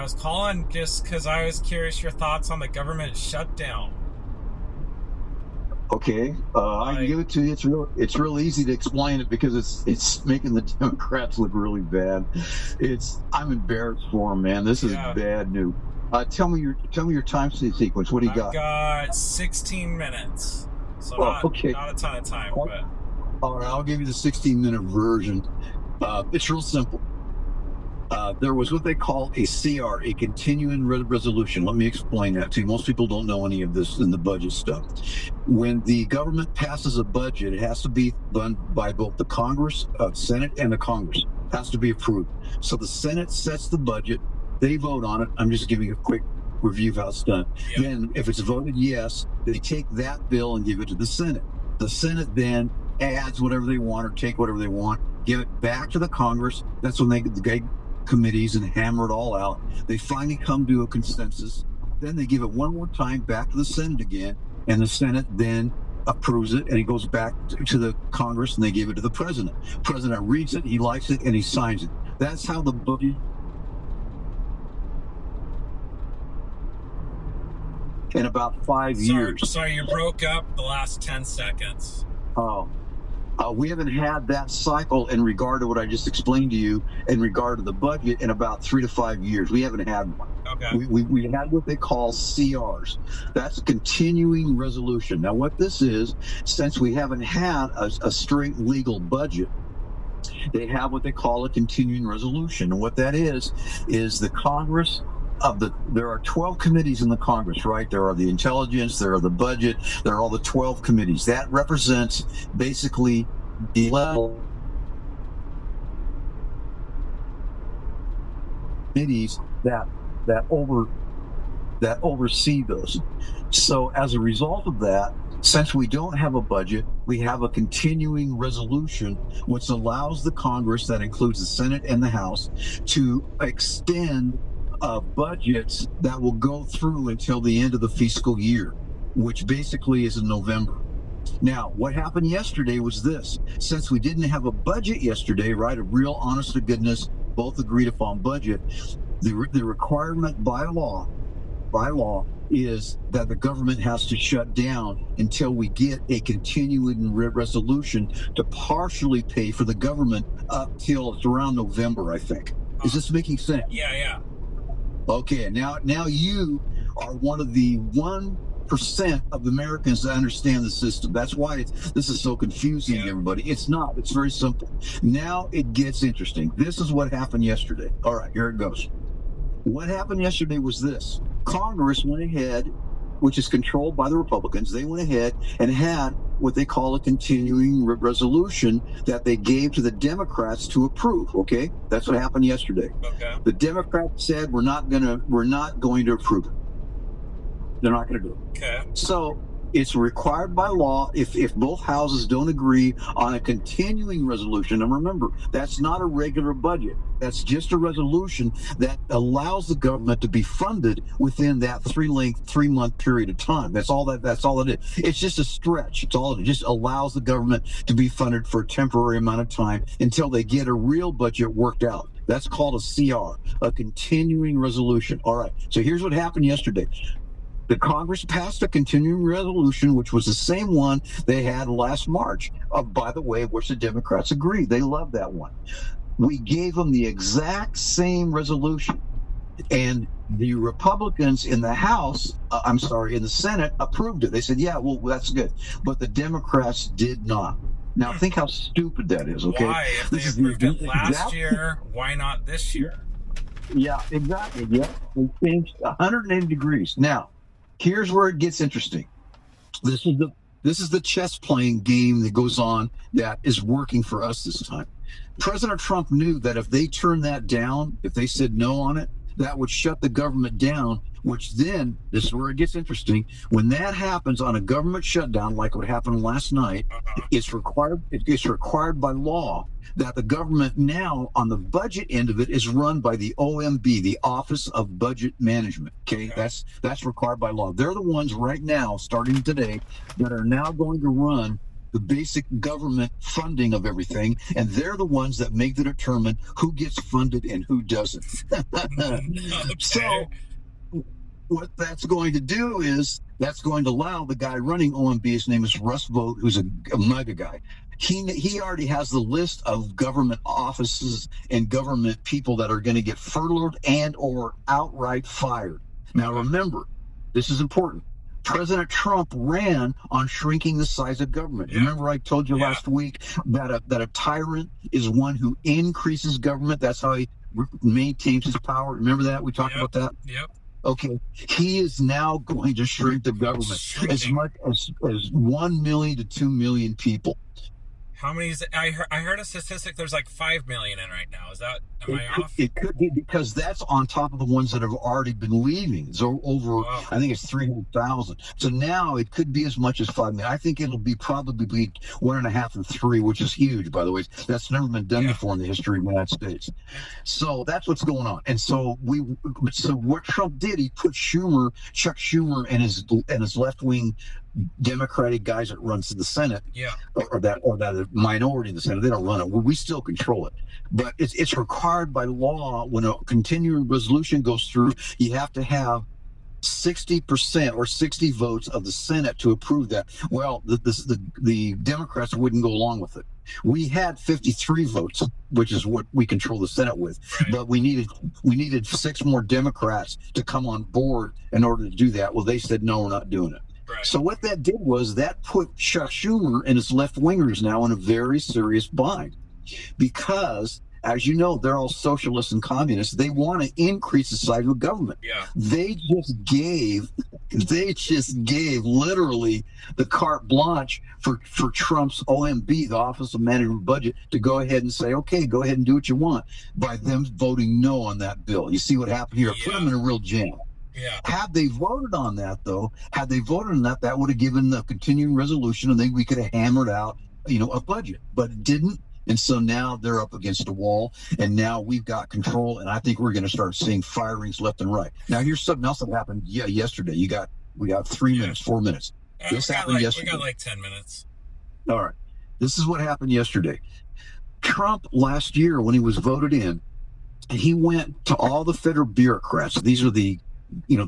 was calling just because I was curious your thoughts on the government shutdown. Okay, I can Like, give it to you. It's real easy to explain it because it's making the Democrats look really bad. I'm embarrassed for them, man. This is yeah, bad news. Tell me your time sequence. What do you I've got? got 16 minutes, so Well, not okay. not a ton of time, All but right, I'll give you the 16-minute version. It's real simple. There was what they call a CR, a continuing resolution. Let me explain that to you. Most people don't know any of this in the budget stuff. When the government passes a budget, it has to be done by both the Congress, Senate, and the Congress. It has to be approved. So the Senate sets the budget. They vote on it. I'm just giving a quick review of how it's done. yeah. Then, if it's voted yes, they take that bill and give it to the Senate. The Senate then adds whatever they want or take whatever they want, give it back to the Congress. That's when they committees and hammer it all out. They finally come to a consensus. Then they give it one more time back to the Senate again, and the Senate then approves it, and it goes back to the Congress, and they give it to the president. President reads it, he likes it, and he signs it. That's how the budget. In about 5 years. Sorry, you broke up the last 10 seconds. Oh, we haven't had that cycle in regard to what I just explained to you in regard to the budget in about 3 to 5 years. We haven't had one. Okay. We had what they call CRs. That's a continuing resolution. Now, what this is, since we haven't had a straight legal budget, they have what they call a continuing resolution. And what that is the Congress there are 12 committees in the Congress, right? There are the intelligence, there are the budget, there are all the 12 committees. That represents basically the level committees that oversee those. So as a result of that, since we don't have a budget, we have a continuing resolution, which allows the Congress, that includes the Senate and the House, to extend budgets that will go through until the end of the fiscal year, which basically is in November. Now, what happened yesterday was this. Since we didn't have a budget yesterday, right, a real honest to goodness, both agreed upon budget, the requirement by law is that the government has to shut down until we get a continuing resolution to partially pay for the government up till it's around November, I think. Is this making sense? Yeah. Okay, now you are one of the 1% of Americans that understand the system. That's why this is so confusing, everybody. It's not. It's very simple. Now it gets interesting. This is what happened yesterday. All right, here it goes. What happened yesterday was this. Congress went ahead, which is controlled by the Republicans. They went ahead and had what they call a continuing resolution that they gave to the Democrats to approve. Okay, that's what happened yesterday. Okay. The Democrats said we're not going to approve it. They're not going to do it. Okay. So it's required by law if both houses don't agree on a continuing resolution. And remember, that's not a regular budget. That's just a resolution that allows the government to be funded within that 3-month period of time. That's all it is. It's just a stretch. It's all it just allows the government to be funded for a temporary amount of time until they get a real budget worked out. That's called a CR, a continuing resolution. All right. So here's what happened yesterday. The Congress passed a continuing resolution, which was the same one they had last March, by the way, which the Democrats agreed. They love that one. We gave them the exact same resolution. And the Republicans in the House, in the Senate, approved it. They said, yeah, well, that's good. But the Democrats did not. Now, think how stupid that is, okay? Why? If they approved it last year, why not this year? Yeah, exactly. Yeah, they changed 180 degrees. Now, here's where it gets interesting. This is the chess playing game that goes on that is working for us this time. President Trump knew that if they turned that down, if they said no on it, that would shut the government down, which then, this is where it gets interesting, when that happens on a government shutdown, like what happened last night, it's required by law that the government now, on the budget end of it, is run by the OMB, the Office of Budget Management. Okay, that's required by law. They're the ones right now, starting today, that are now going to run the basic government funding of everything, and they're the ones that make the determine who gets funded and who doesn't. Okay. So what that's going to do is that's going to allow the guy running OMB, his name is Russ Vogt, who's a mega guy. He already has the list of government offices and government people that are going to get furloughed and or outright fired. Now remember, this is important. President Trump ran on shrinking the size of government. Yeah. Remember, I told you last week that a tyrant is one who increases government. That's how he maintains his power. Remember that? We talked about that? Yep. Okay. He is now going to shrink the government as much as 1 million to 2 million people. How many is it? I heard a statistic. There's like 5 million in right now. Is that? Am I off? It could be, because that's on top of the ones that have already been leaving. So over, Wow. I think it's 300,000. So now it could be as much as 5 million. I think it'll be probably 1.5 and 3, which is huge, by the way. That's never been done before in the history of the United States. So that's what's going on. And so what Trump did, he put Chuck Schumer, and his left wing Democratic guys that runs the Senate, or that minority in the Senate. They don't run it. We still control it, but it's required by law when a continuing resolution goes through. You have to have 60% or 60 votes of the Senate to approve that. Well, the Democrats wouldn't go along with it. We had 53 votes, which is what we control the Senate with, but we needed 6 more Democrats to come on board in order to do that. Well, they said no, we're not doing it. Right. So what that did was that put Chuck Schumer and his left wingers now in a very serious bind, because, as you know, they're all socialists and communists. They want to increase the size of government. Yeah. They just gave literally the carte blanche for Trump's OMB, the Office of Management Budget, to go ahead and say, okay, go ahead and do what you want, by them voting no on that bill. You see what happened here? Put them in a real jam. Yeah. Had they voted on that, though, that would have given the continuing resolution, and then we could have hammered out, a budget. But it didn't, and so now they're up against a wall, and now we've got control, and I think we're going to start seeing firings left and right. Now, here's something else that happened. Yesterday, we got 3 minutes, 4 minutes. This happened yesterday. We got like 10 minutes. All right. This is what happened yesterday. Trump last year, when he was voted in, he went to all the federal bureaucrats. These are the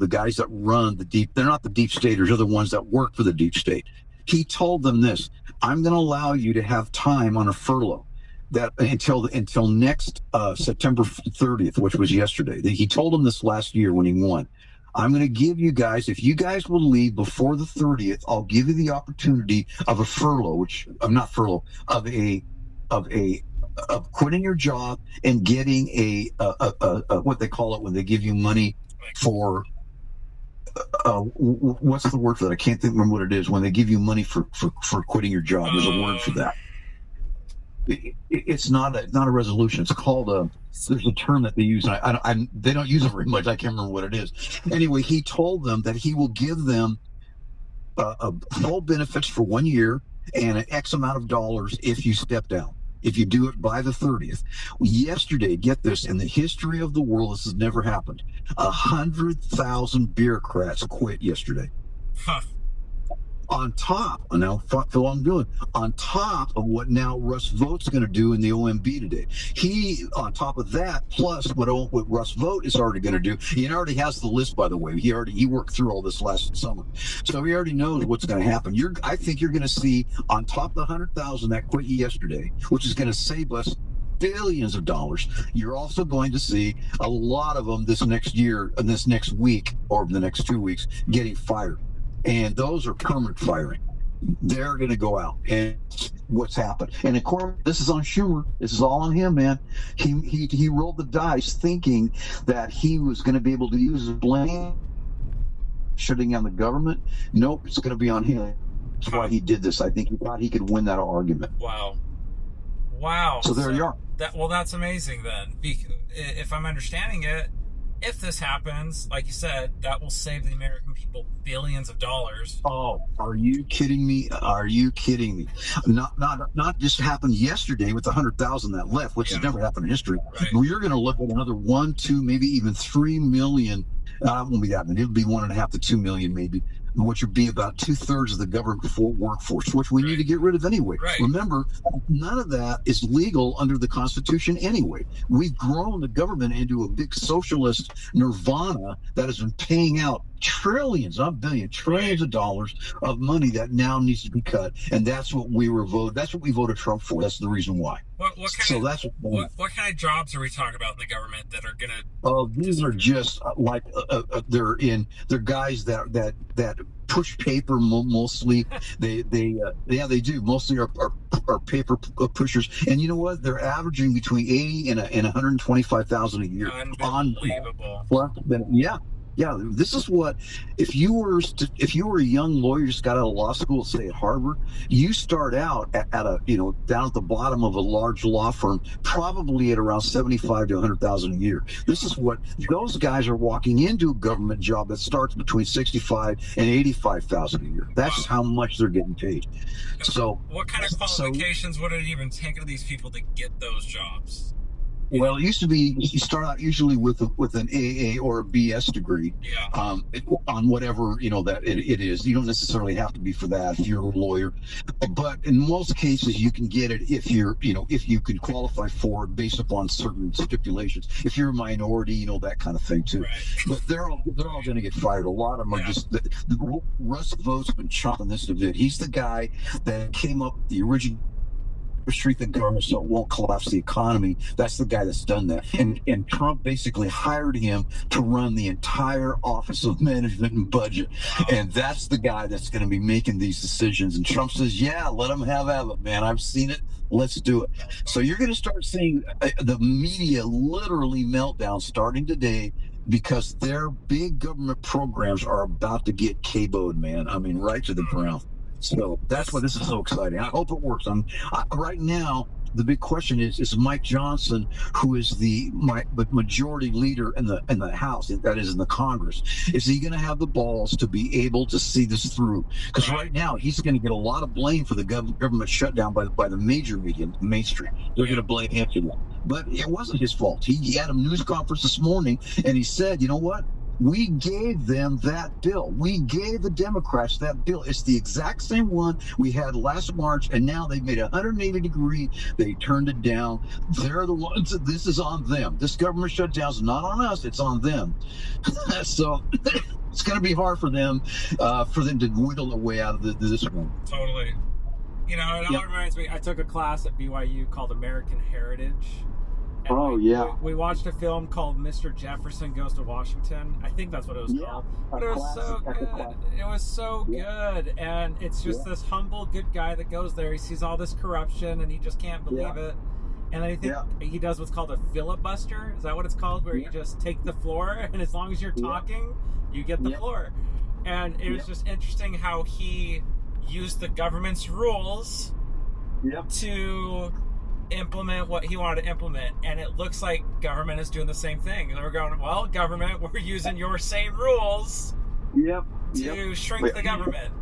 guys that run they're not the deep staters, they're the ones that work for the deep state. He told them this: I'm going to allow you to have time on a furlough that until next September 30th, which was yesterday. He told them this last year when he won. I'm going to give you guys, if you guys will leave before the 30th, I'll give you the opportunity of a furlough, of quitting your job and getting a what they call it when they give you money for what's the word for that? I can't remember what it is. When they give you money for quitting your job, there's a word for that. It's not a resolution. It's called there's a term that they use. And they don't use it very much. I can't remember what it is. Anyway, he told them that he will give them full benefits for 1 year and an X amount of dollars if you step down, if you do it by the 30th. Yesterday, get this, in the history of the world, this has never happened. 100,000 bureaucrats quit yesterday. Huh. On top, now Phil, I'm doing on top of what now Russ Vogt's going to do in the OMB today. He, on top of that, plus what Russ Vogt is already going to do. He already has the list, by the way. He worked through all this last summer, so he already knows what's going to happen. I think you're going to see, on top of the 100,000 that quit yesterday, which is going to save us billions of dollars, you're also going to see a lot of them this next year, and this next week, or the next 2 weeks, getting fired. And those are permanent firing. They're going to go out. And what's happened? And of course, this is on Schumer. This is all on him, man. He rolled the dice thinking that he was going to be able to use his blame, shutting down the government. Nope, it's going to be on him. That's why he did this. I think he thought he could win that argument. Wow. So there you are. That's amazing then. If I'm understanding it, if this happens, like you said, that will save the American people billions of dollars. Oh, are you kidding me? Are you kidding me? Not just happened yesterday with the 100,000 that left, which has never happened in history. Right. You're going to look at another 1, 2, maybe even 3 million. It won't be that many. It'll be 1.5 to 2 million, maybe. which would be about 2/3 of the government workforce, which we need to get rid of anyway. Right. Remember, none of that is legal under the Constitution anyway. We've grown the government into a big socialist nirvana that has been paying out trillions, not billions, trillions of dollars of money that now needs to be cut, and that's what we voted Trump for. That's the reason why. What kind of jobs are we talking about in the government that are gonna? Oh, these are just like they're guys that push paper mostly. They do mostly are paper pushers, and you know what? They're averaging between 80 and 125,000 a year. Unbelievable. Yeah, this is what if you were a young lawyer just got out of law school, say at Harvard, you start out at a down at the bottom of a large law firm, probably at around 75 to 100,000 a year. This is what those guys are walking into a government job that starts between 65 and 85,000 a year. That's how much they're getting paid. So, what kind of qualifications would it even take of these people to get those jobs? Well, it used to be you start out usually with an AA or a BS degree, on whatever that it is. You don't necessarily have to be for that if you're a lawyer, but in most cases you can get it if if you can qualify for it based upon certain stipulations. If you're a minority, that kind of thing too. Right. But they're all going to get fired. A lot of them are just Russ Vought's been chopping this a bit. He's the guy that came up with the original restrict the government so it won't collapse the economy. That's the guy that's done that. And Trump basically hired him to run the entire Office of Management and Budget. And that's the guy that's going to be making these decisions. And Trump says, yeah, let him have at it, man. I've seen it. Let's do it. So you're going to start seeing the media literally meltdown starting today, because their big government programs are about to get KO'd, man. I mean, right to the ground. So that's why this is so exciting. I hope it works. Right now, the big question is Mike Johnson, who is the majority leader in the House, that is in the Congress, is he going to have the balls to be able to see this through? Because right now he's going to get a lot of blame for the government shutdown by the major media, mainstream. They're going to blame him for that, but it wasn't his fault. He had a news conference this morning and he said, you know what? We gave them that bill. We gave the Democrats that bill. It's the exact same one we had last March, and now they've made a 180 degree. They turned it down. They're the ones. This is on them. This government shutdown is not on us. It's on them. So it's going to be hard for them to wiggle their way out of this one. Totally. It all reminds me. I took a class at BYU called American Heritage. We watched a film called Mr. Jefferson Goes to Washington. I think that's what it was called. But it was so good. It was so good. And it's just this humble, good guy that goes there. He sees all this corruption and he just can't believe it. And I think he does what's called a filibuster. Is that what it's called? Where you just take the floor, and as long as you're talking, you get the floor. And it was just interesting how he used the government's rules to implement what he wanted to implement, and it looks like government is doing the same thing. And we're going, well, government, we're using your same rules to shrink the government.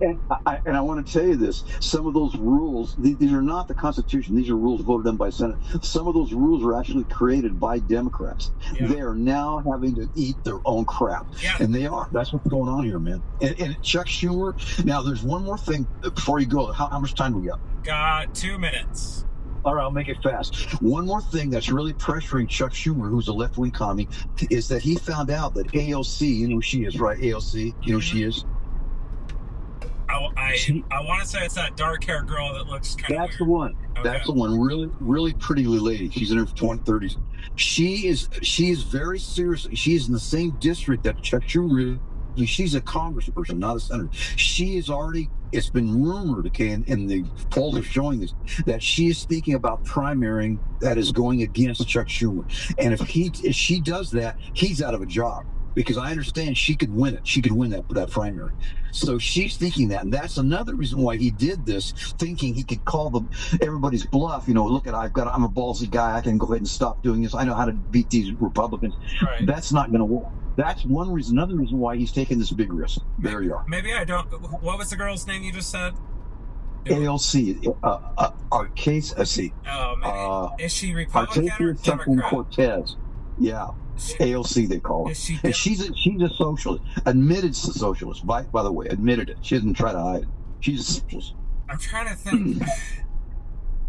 And I want to tell you this: some of those rules, these are not the Constitution. These are rules voted on by Senate. Some of those rules were actually created by Democrats. They are now having to eat their own crap, and they are. That's what's going on here, man. And Chuck Schumer. Now, there's one more thing before you go. How much time do we got? Got 2 minutes. All right, I'll make it fast. One more thing that's really pressuring Chuck Schumer, who's a left-wing commie, is that he found out that AOC, you know who she is, right? AOC, you know who she is? I want to say it's that dark-haired girl that looks kind of That's the one. Okay. That's the one. Really, really pretty lady. She's in her 30s. She is very seriously. She's in the same district that Chuck Schumer is. She's a congressperson, not a senator. She is already, it's been rumored, okay, and the polls are showing this, that she is speaking about primarying that is going against Chuck Schumer. And if she does that, he's out of a job. Because I understand she could win it. She could win that primary. So she's thinking that. And that's another reason why he did this, thinking he could call everybody's bluff. Look at, I'm a ballsy guy. I can go ahead and stop doing this. I know how to beat these Republicans. Right. That's not going to work. That's one reason. Another reason why he's taking this big risk. There you are. Maybe I don't. What was the girl's name you just said? AOC. Arcase. Oh, maybe. Is she Republican or Democrat? Cortez. Yeah. AOC, they call it. And she's a socialist. Admitted it's a socialist. By the way, admitted it. She didn't try to hide it. She's a socialist. I'm trying to think.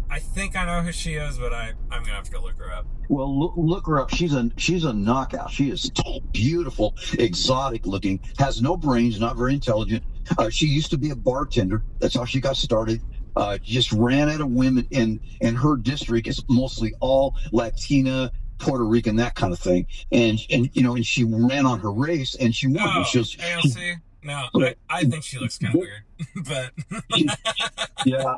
I think I know who she is, but I'm gonna have to go look her up. Well, look her up. She's a knockout. She is beautiful, exotic looking, has no brains, not very intelligent. She used to be a bartender. That's how she got started. Just ran out of women, in her district is mostly all Latina, Puerto Rican, that kind of thing. And and she ran on her race, and she won. Oh, AOC? No, I think she looks kind of weird, but yeah.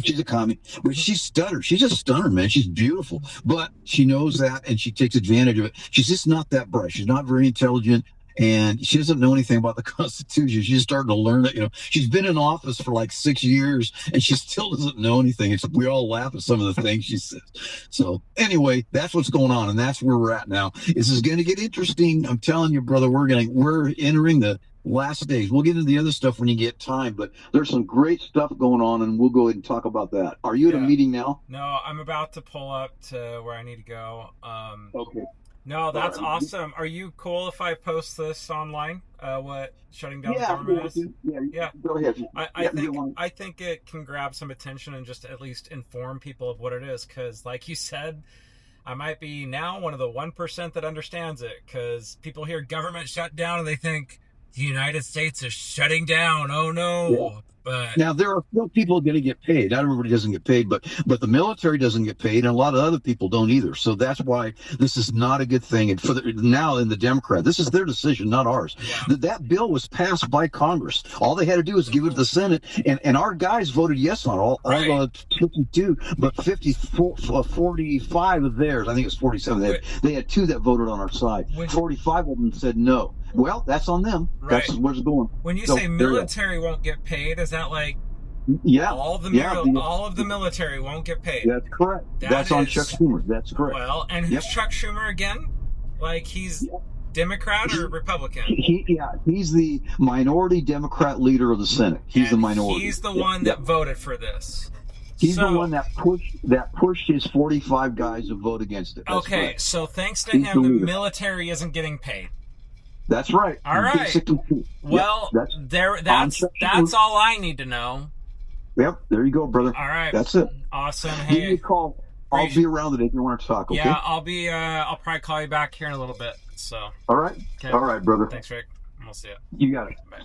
She's a commie, but she's stunner. She's a stunner, man. She's beautiful, but she knows that, and she takes advantage of it. She's just not that bright. She's not very intelligent, and she doesn't know anything about the Constitution. She's starting to learn that. She's been in office for like 6 years, and she still doesn't know anything. We all laugh at some of the things she says. So anyway, that's what's going on, and that's where we're at now. This is going to get interesting. I'm telling you, brother. We're entering the last days. We'll get into the other stuff when you get time, but there's some great stuff going on, and we'll go ahead and talk about that. Are you at a meeting now? No, I'm about to pull up to where I need to go. Okay. No, that's awesome. Are you cool if I post this online? What shutting down the government is? Yeah. Go ahead. I think it can grab some attention and just at least inform people of what it is, because like you said, I might be now one of the 1% that understands it, because people hear government shutdown and they think the United States is shutting down. Oh no. Yeah. But now there are still people going to get paid. Not everybody doesn't get paid, but the military doesn't get paid, and a lot of other people don't either. So that's why this is not a good thing. And now in the Democrat, this is their decision, not ours. Yeah. That bill was passed by Congress. All they had to do was give it to the Senate, and our guys voted yes on all 52, but 45 of theirs. I think it's 47. They had 2 that voted on our side. 45 of them said no. Well, that's on them. Right. That's where it's going. When you say military won't get paid, is that like all of the military won't get paid? That's correct. That's on Chuck Schumer. That's correct. Well, and who's Chuck Schumer again? Like he's Democrat or Republican? He's the minority Democrat leader of the Senate. He's the minority. He's the one that voted for this. He's the one that pushed his 45 guys to vote against it. That's correct. So thanks to him, the military isn't getting paid. That's right. All right. Well, that's all I need to know. Yep. There you go, brother. All right. That's it. Awesome. Hey, give me a call. I'll be around today if you want to talk. Okay. Yeah, I'll probably call you back here in a little bit. So. All right. Okay. All right, brother. Thanks, Rick. We'll see you. You got it. Bye.